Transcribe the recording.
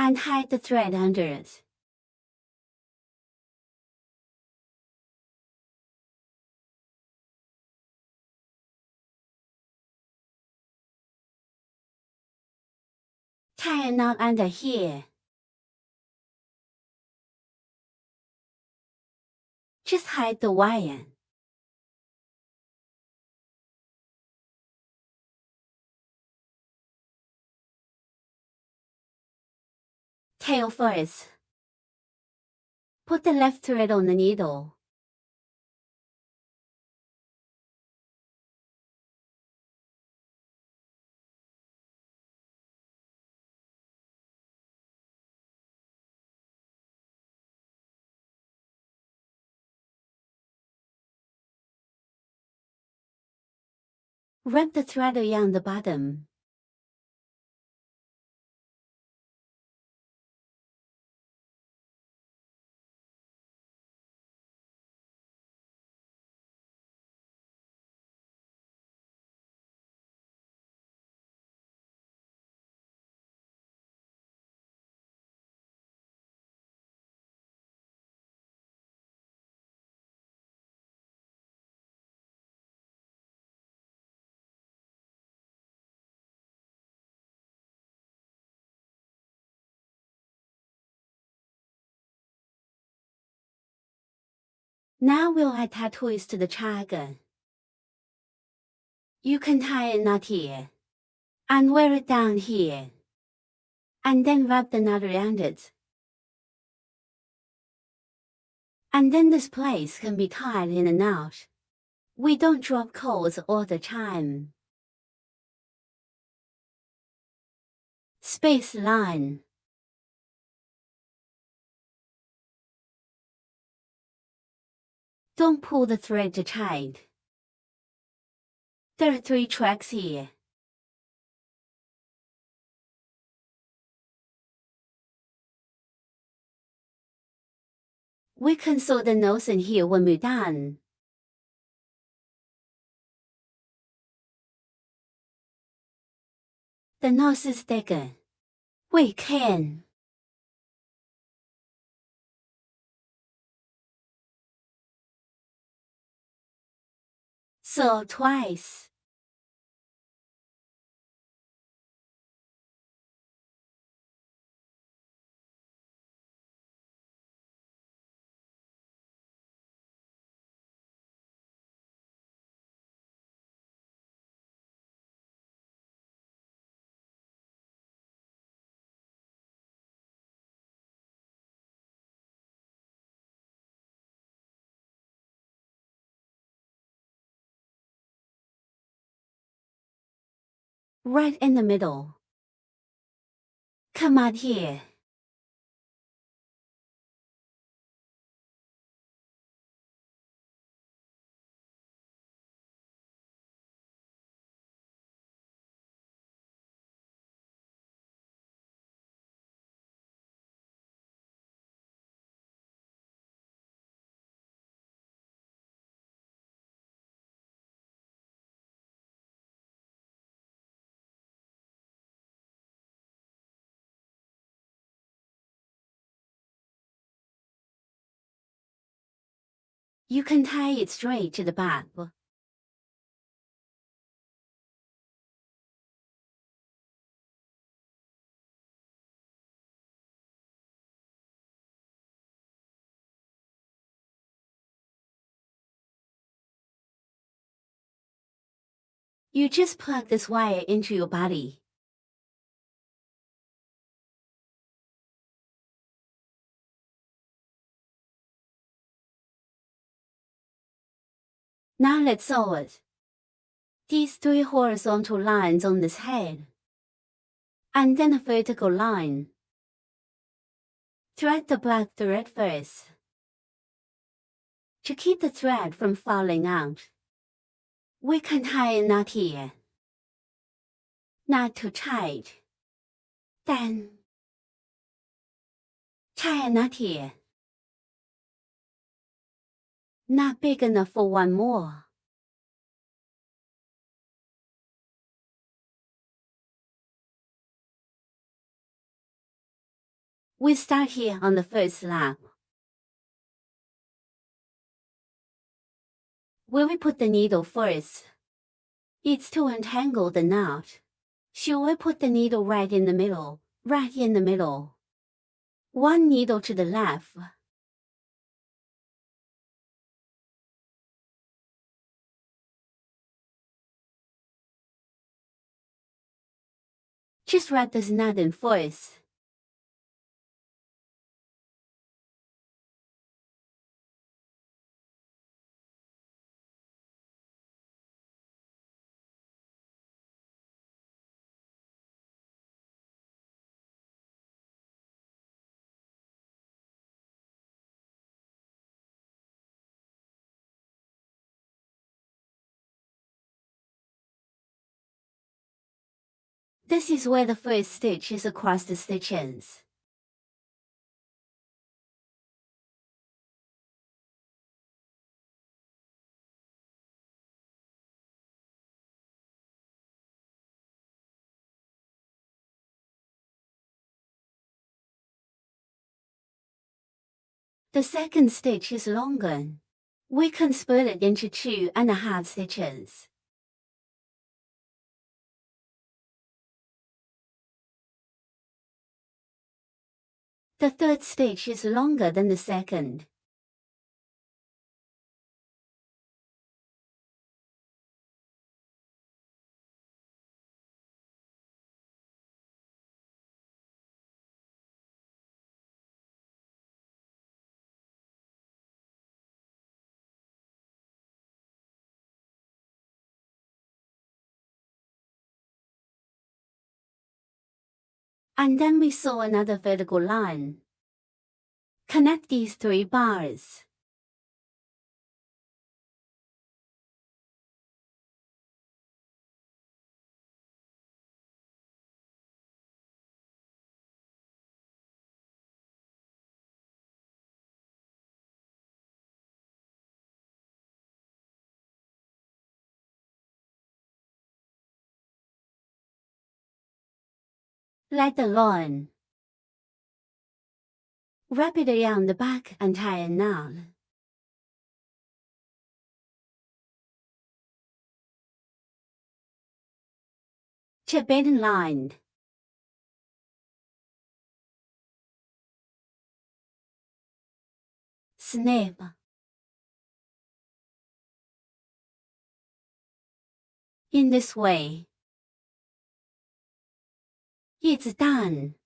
and hide the thread under it. Tie a knot under here. Just hide the wire. Tail first. Put the left thread on the needle. Wrap the thread around the bottom. Now we'll add tattoos to the charger. You can tie a knot here, and wear it down here, and then wrap the knot around it. And then this place can be tied in a knot. We don't drop cords all the time. Space line. Don't pull the thread too tight. There are 3 tracks here. We can sew the nose in here when we're done. The nose is thicker. We can sew twice. Right in the middle. Come out here. You can tie it straight to the back. You just plug this wire into your body. Now let's sew it. These 3 horizontal lines on this head, and then a vertical line. Thread the black thread first, to keep the thread from falling out. We can tie a knot here. Not too tight. Then tie a knot here. Not big enough for one more. We start here on the first lap, where we put the needle first. It's to untangle the knot. Should we put the needle right in the middle? Right in the middle. One needle to the left. Just wrap this knot in first. This is where the first stitch is across the stitch ends. The second stitch is longer. We can split it into 2.5 stitches. The third stitch is longer than the second. And then we sew another vertical line. Connect these 3 bars. Let the line. Wrap it around the back and tie a knot. Chip it and lined. Snip. In this way. It's done.